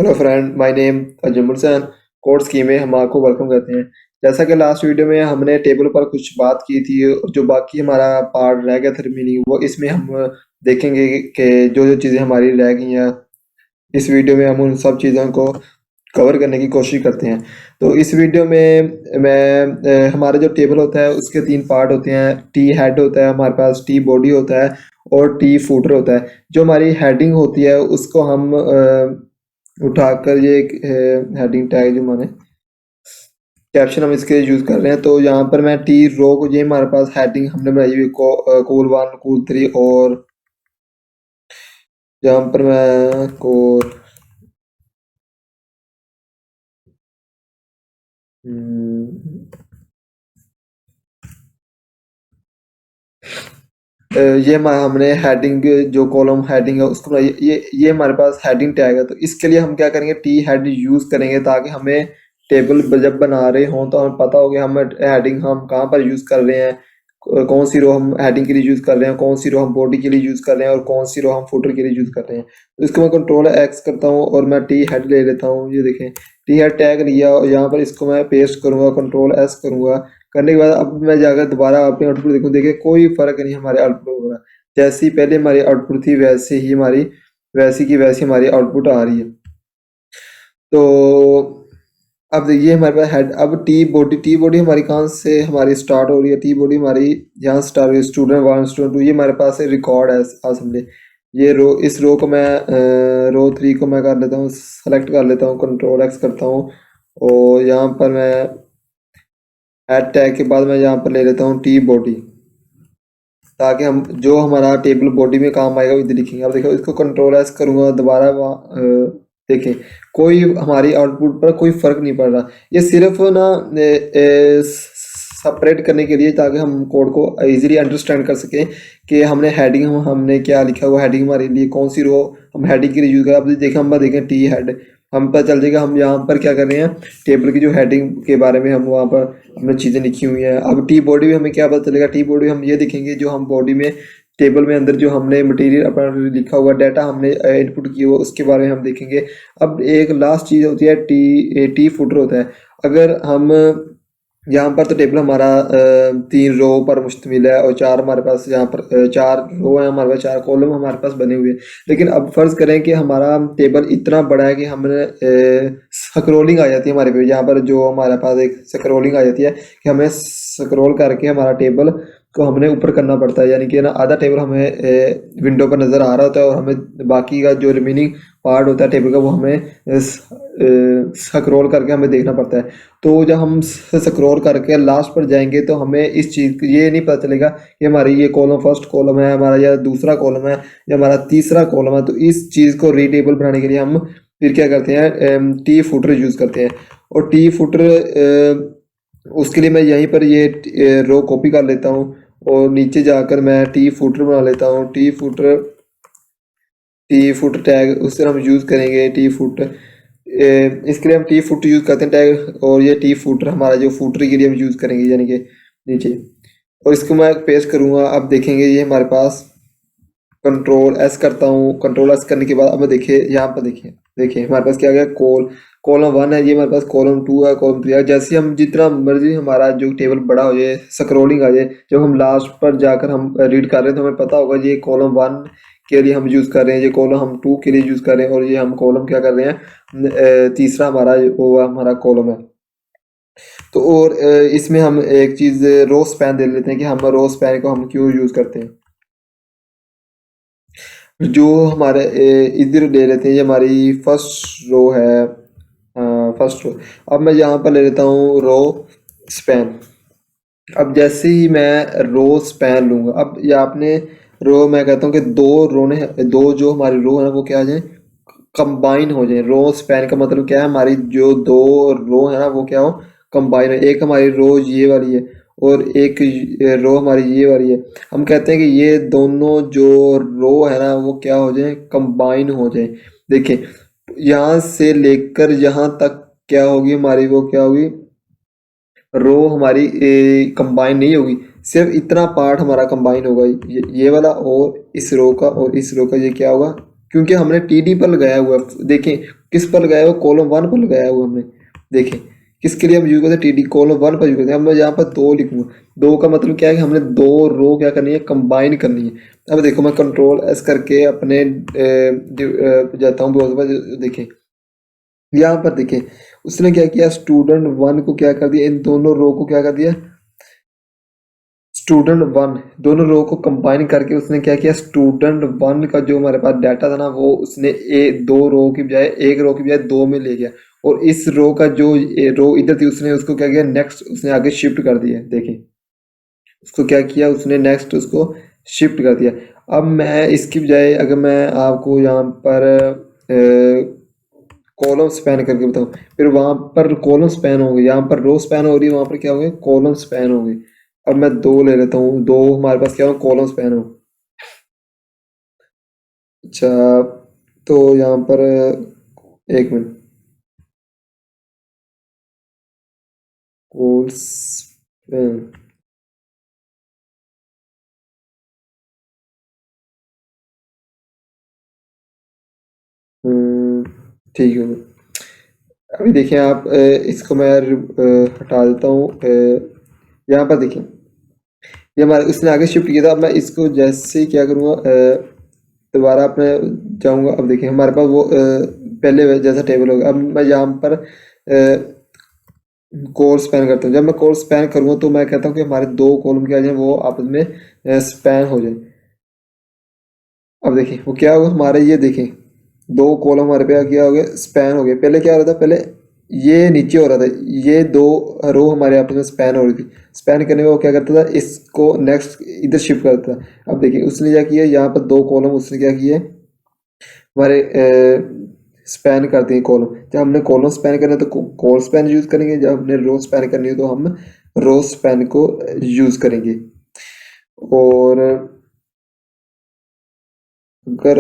Hello friend, my name Ajmul Hasan. Code scheme में हम आपको वेलकम करते हैं। जैसा कि लास्ट वीडियो में हमने टेबल पर कुछ बात की थी, जो बाकी हमारा पार्ट रह गया था रिमेनिंग, वो इसमें हम देखेंगे कि जो जो चीज़ें हमारी रह गई हैं, इस वीडियो में हम उन सब चीज़ों को कवर करने की कोशिश करते हैं। तो इस वीडियो में हमारा जो टेबल होता है उसके 3 पार्ट होते हैं। टी हेड होता है हमारे पास, टी बॉडी होता है और टी फूटर होता है। जो हमारी हेडिंग होती है उसको हम उठाकर ये एक हेडिंग टैग जो माने कैप्शन हम इसके यूज़ कर रहे हैं। तो यहाँ पर मैं टी रो को, ये हमारे पास हेडिंग हमने बनाई हुई कूल 1 कूल 3, और यहाँ पर मैं कोर ये हमने हेडिंग, जो कॉलम हेडिंग है उसको ये हमारे पास हेडिंग टैग है। तो इसके लिए हम क्या करेंगे, टी हेड यूज़ करेंगे ताकि हमें टेबल जब बना रहे हों तो हमें पता हो कि हम हेडिंग हम कहाँ पर यूज़ कर रहे हैं, कौन सी रो हम हेडिंग के लिए यूज़ कर रहे हैं, कौन सी रो हम बॉडी के लिए यूज़ कर रहे हैं और कौन सी रो हम फुटर के लिए यूज़ कर रहे हैं। तो इसको मैं कंट्रोल एक्स करता हूँ और मैं टी हेड ले लेता हूँ। ये देखें, टी हेड टैग लिया और यहाँ पर इसको मैं पेस्ट करूँगा, कंट्रोल एस करूँगा। करने के बाद अब मैं जाकर दोबारा अपने आउटपुट देखूँ, देखें कोई फ़र्क नहीं हमारे आउटपुट हो रहा। जैसी पहले हमारी आउटपुट थी वैसी की वैसी हमारी आउटपुट आ रही है। तो अब देखिए हमारे पास हेड, अब टी बॉडी हमारी कहाँ से हमारी स्टार्ट हो रही है। टी बॉडी हमारी यहाँ स्टार्ट हुई, स्टूडेंट 1 स्टूडेंट 2, ये हमारे पास रिकॉर्ड है। आप समझे, ये रो, इस रो को मैं रो 3 को मैं कर लेता हूँ, सेलेक्ट कर लेता हूँ, कंट्रोल एक्स करता हूँ और यहाँ पर मैं ऐड टैग के बाद मैं यहाँ पर ले लेता हूँ टी बॉडी, ताकि हम जो हमारा टेबल बॉडी में काम आएगा इधर लिखेंगे। अब देखो, इसको कंट्रोल एस करूँगा दोबारा, देखें कोई हमारी आउटपुट पर कोई फ़र्क नहीं पड़ रहा। ये सिर्फ ना सेपरेट करने के लिए, ताकि हम कोड को इजीली अंडरस्टैंड कर सकें कि हमने हेडिंग हमने क्या लिखा हुआ, हेडिंग हमारे लिए कौन सी रो हम हेडिंग के लिए यूज़ करें। अब देखें, हम देखें टी हेड, हम पता चल जाएगा हम यहाँ पर क्या कर रहे हैं, टेबल की जो हेडिंग के बारे में हम वहाँ पर हमने चीज़ें लिखी हुई हैं। अब टी बॉडी में हमें क्या पता चलेगा, टी बॉडी हम ये दिखेंगे जो हम बॉडी में टेबल में अंदर जो हमने मटेरियल अपना लिखा हुआ, डाटा हमने इनपुट किया हुआ, उसके बारे में हम देखेंगे। अब एक लास्ट चीज़ होती है टी फुटर होता है। अगर हम यहाँ पर तो टेबल हमारा 3 रो पर मुश्तमिल है और 4 हमारे पास यहाँ पर 4 रो है हमारे पास, 4 कॉलम हमारे पास बने हुए हैं। लेकिन अब फ़र्ज़ करें कि हमारा टेबल इतना बड़ा है कि हमने स्क्रॉलिंग आ जाती है हमारे पे, यहाँ पर जो हमारे पास एक स्क्रॉलिंग आ जाती है कि हमें स्क्रॉल करके हमारा टेबल को हमने ऊपर करना पड़ता है। यानी कि ना आधा टेबल हमें विंडो पर नज़र आ रहा होता है और हमें बाकी का जो रिमेनिंग पार्ट होता है टेबल का वो हमें स्क्रॉल करके हमें देखना पड़ता है। तो जब हम स्क्रॉल करके लास्ट पर जाएंगे तो हमें इस चीज़ ये नहीं पता चलेगा कि हमारी ये कॉलम फर्स्ट कॉलम है हमारा, या दूसरा कॉलम है, या हमारा तीसरा कॉलम है। तो इस चीज़ को रीडेबल बनाने के लिए हम फिर क्या करते हैं, टी फुटर यूज़ करते हैं। और टी फुटर उसके लिए मैं यहीं पर ये रो कॉपी कर लेता हूँ और नीचे जाकर मैं टी फुटर बना लेता हूँ। टी फुटर टैग उससे हम यूज़ करेंगे टी फुटर। इसके लिए हम टी फुटर यूज़ करते हैं टैग, और ये टी फुटर हमारा जो फुटर के लिए हम यूज़ करेंगे, यानी कि नीचे। और इसको मैं पेस्ट करूँगा। अब देखेंगे ये हमारे पास, कंट्रोल एस करता हूँ, कंट्रोल एस करने के बाद अब देखिए यहाँ पर देखिए हमारे पास क्या आ गया, कॉलम 1 है, ये हमारे पास कॉलम 2 है, कॉलम 3 है। जैसे हम जितना मर्जी हमारा जो टेबल बड़ा हो जाए, स्क्रॉलिंग आ जाए, जब हम लास्ट पर जाकर हम रीड कर रहे हैं तो हमें पता होगा ये कॉलम 1 के लिए हम यूज़ कर रहे हैं, ये कॉलम हम 2 के लिए यूज़ कर रहे हैं, और ये हम कॉलम क्या कर रहे हैं, तीसरा हमारा वो हमारा कॉलम है। तो और इसमें हम एक चीज़ रो स्पैन दे लेते हैं कि हम रो स्पैन को हम क्यों यूज़ करते हैं। जो हमारे इधर ले लेते हैं, ये हमारी फर्स्ट रो है, फर्स्ट रो। अब मैं यहाँ पर ले लेता हूँ रो स्पैन। अब जैसे ही मैं रो स्पैन लूँगा, अब ये आपने रो, मैं कहता हूँ कि दो जो हमारी रो है ना वो क्या आ जाए, कंबाइन हो जाए। रो स्पैन का मतलब क्या है, हमारी जो 2 रो है ना वो क्या हो, कंबाइन है। एक हमारी रो ये वाली है और एक रो हमारी ये वाली है। हम कहते हैं कि ये दोनों जो रो है ना वो क्या हो जाए, कंबाइन हो जाए। देखिए यहाँ से लेकर यहाँ तक क्या होगी हमारी, वो क्या होगी, रो हमारी कंबाइन नहीं होगी, सिर्फ इतना पार्ट हमारा कंबाइन होगा, ये वाला और इस रो का, और इस रो का ये क्या होगा, क्योंकि हमने टीडी पर लगाया हुआ है। देखें किस पर लगाया हुआ, कॉलम 1 पर लगाया हुआ हमने। देखें किसके लिए हम यूज करते हैं, टीडी कॉलम 1 पर यूज करते हैं। अब मैं यहाँ पर 2 लिखूंगा, 2 का मतलब क्या है कि हमने 2 रो क्या करनी है, कंबाइन करनी है। अब देखो मैं कंट्रोल एस करके अपने जाता हूँ ब्राउज़र पर। देखें यहाँ पर देखें उसने क्या किया, स्टूडेंट 1 को क्या कर दिया, इन दोनों रो को क्या कर दिया, स्टूडेंट 1 दोनों रो को कंबाइन करके उसने क्या किया, स्टूडेंट 1 का जो हमारे पास डाटा था ना वो उसने 2 रो की बजाय, 1 रो की बजाय 2 में ले गया। और इस रो का जो रो इधर थी उसने उसको क्या किया, नेक्स्ट उसने आगे शिफ्ट कर दिया। देखें उसको क्या किया उसने, नेक्स्ट उसको शिफ्ट कर दिया। अब मैं इसकी बजाय अगर मैं आपको यहाँ पर कॉलम स्पैन करके बताऊँ, फिर वहाँ पर कॉलम स्पैन होंगे, यहाँ पर रो स्पैन हो रही है, वहाँ पर क्या होंगे, कॉलम स्पैन होंगे। अब मैं 2 ले लेता हूँ, 2 हमारे पास क्या हो, कॉलम स्पैन हो। अच्छा तो यहाँ पर एक मिनट, कॉल स्पैन, ठीक है। अभी देखिए आप इसको मैं हटा देता हूँ। यहाँ पर देखिए ये हमारे उसने आगे शिफ्ट किया था। अब मैं इसको जैसे ही क्या करूँगा, दोबारा अपने जाऊँगा। अब देखिए हमारे पास वो पहले जैसा टेबल होगा। अब मैं यहाँ पर कोर स्पैन करता हूँ। जब मैं कोर स्पैन करूँगा तो मैं कहता हूँ कि हमारे 2 कॉलम क्या जाए, वो आपस में स्पैन हो जाए। अब देखिए वो क्या होगा हमारे, ये देखें 2 कॉलम हमारे पे क्या हो गए, स्पैन हो गए। पहले क्या हो रहा था, पहले ये नीचे हो रहा था, ये 2 रो हमारे आपस में स्पैन हो रही थी। स्पैन करने में वो क्या करता था, इसको नेक्स्ट इधर शिफ्ट करता था। अब देखिए उसने क्या किया, यहाँ पर 2 कॉलम उसने क्या किए, हमारे स्पैन करते हैं कॉलम। जब हमने कॉलम स्पैन करना है तो कॉल स्पैन यूज़ करेंगे, जब हमने रो स्पैन करनी है तो हम रो स्पैन को यूज़ करेंगे। और अगर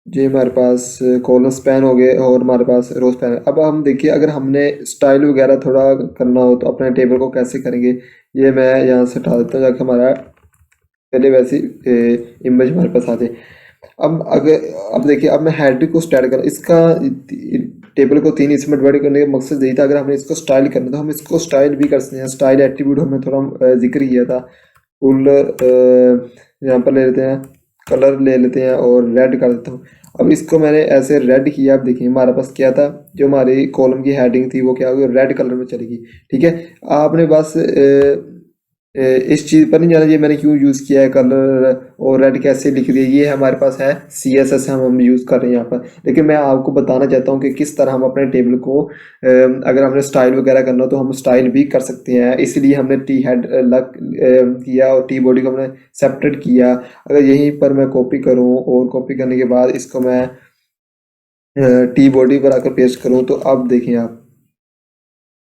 ये हमारे पास कॉलम स्पैन हो गए और हमारे पास रो स्पैन। अब हम देखिए अगर हमने स्टाइल वगैरह थोड़ा करना हो तो अपने टेबल को कैसे करेंगे, ये मैं यहाँ से हटा देता हूँ ताकि हमारा पहले वैसी इमेज हमारे पास आ जाए। अब देखिए अब मैं हेड को स्टाइल कर इसका टेबल को 3 हिस्से में डिवाइड करने का मकसद यही था। अगर हमने इसको स्टाइल करना तो हम इसको स्टाइल भी कर सकते हैं। स्टाइल एट्रीब्यूट हमने थोड़ा जिक्र किया था। फुल यहाँ पर ले लेते हैं, कलर ले लेते हैं और रेड कर देता हूँ। अब इसको मैंने ऐसे रेड किया। अब देखिए हमारे पास क्या था, जो हमारी कॉलम की हेडिंग थी वो क्या होगी, रेड कलर में चलेगी। ठीक है, आपने बस इस चीज़ पर नहीं जाना ये मैंने क्यों यूज़ किया है कलर और रेड कैसे लिख दिया। ये हमारे पास है CSS हम यूज़ कर रहे हैं यहाँ पर। लेकिन मैं आपको बताना चाहता हूँ कि किस तरह हम अपने टेबल को अगर हमने स्टाइल वगैरह करना हो तो हम स्टाइल भी कर सकते हैं। इसलिए हमने टी हेड लग किया और टी बॉडी को हमने सेपरेट किया। अगर यहीं पर मैं कॉपी करूँ और कॉपी करने के बाद इसको मैं टी बॉडी पर आकर पेस्ट करूँ तो अब देखें आप,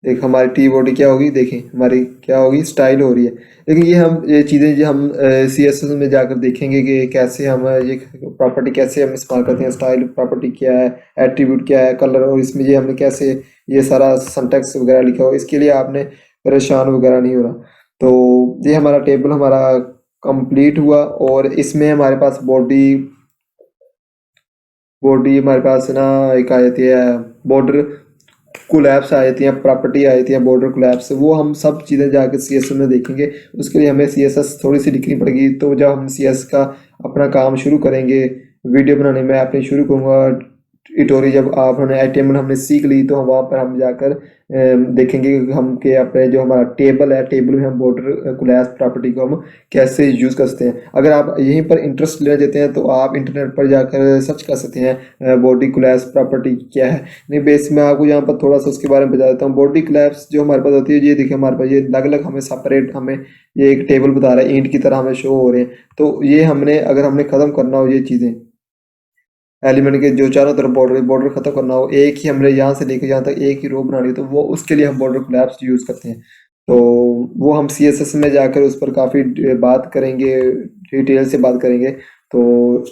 देख हमारी टी बॉडी क्या होगी, देखें हमारी क्या होगी, स्टाइल हो रही है। लेकिन ये चीज़ें जो हम CSS में जाकर देखेंगे कि कैसे हम ये प्रॉपर्टी कैसे हम इस्तेमाल करते हैं, स्टाइल प्रॉपर्टी क्या है, एट्रीब्यूट क्या है, कलर, और इसमें ये हमने कैसे ये सारा सिंटैक्स वगैरह लिखा हो। इसके लिए आपने परेशान वगैरह नहीं होना। तो ये हमारा टेबल हमारा कंप्लीट हुआ। और इसमें हमारे पास बॉडी बॉडी हमारे पास ना एक आ जाती है, बॉर्डर कोलैप्स आ जाती हैं, प्रॉपर्टी आ जाती है बॉर्डर कोलैप्स। वो हम सब चीज़ें जाकर CSS में देखेंगे। उसके लिए हमें CSS थोड़ी सी लिखनी पड़ेगी। तो जब हम CSS का अपना काम शुरू करेंगे, वीडियो बनाने में अपनी शुरू करूँगा ट्यूटोरियल, जब आप हमने HTML हमने सीख ली तो वहाँ पर हम जाकर देखेंगे कि हम के अपने जो हमारा टेबल है, टेबल में हम बॉर्डर कोलैप्स प्रॉपर्टी को हम कैसे यूज़ कर सकते हैं। अगर आप यहीं पर इंटरेस्ट लेना चाहते हैं तो आप इंटरनेट पर जाकर सर्च कर सकते हैं बॉडी कोलैप्स प्रॉपर्टी क्या है। नहीं बेस मैं आपको यहाँ पर थोड़ा सा उसके बारे में बता देता हूँ। बॉडी कोलैप्स जो हमारे पास होती है, ये देखिए हमारे पास ये अलग अलग हमें सेपरेट हमें ये एक टेबल बता रहा है, ईंट की तरह हमें शो हो रहे हैं। तो ये हमने अगर हमने ख़त्म करना हो ये चीज़ें एलिमेंट के जो चारों तरफ बॉर्डर बॉर्डर खत्म करना हो, एक ही हमने यहाँ से लेकर यहाँ तक एक ही रो बनानी है, तो वो उसके लिए हम बॉर्डर कोलैप्स यूज़ करते हैं। तो वो हम CSS में जाकर उस पर काफ़ी बात करेंगे, डिटेल से बात करेंगे। तो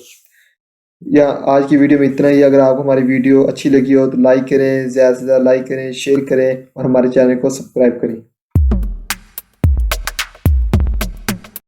या आज की वीडियो में इतना ही। अगर आपको हमारी वीडियो अच्छी लगी हो तो लाइक करें, ज़्यादा से ज़्यादा लाइक करें, शेयर करें और हमारे चैनल को सब्सक्राइब करें।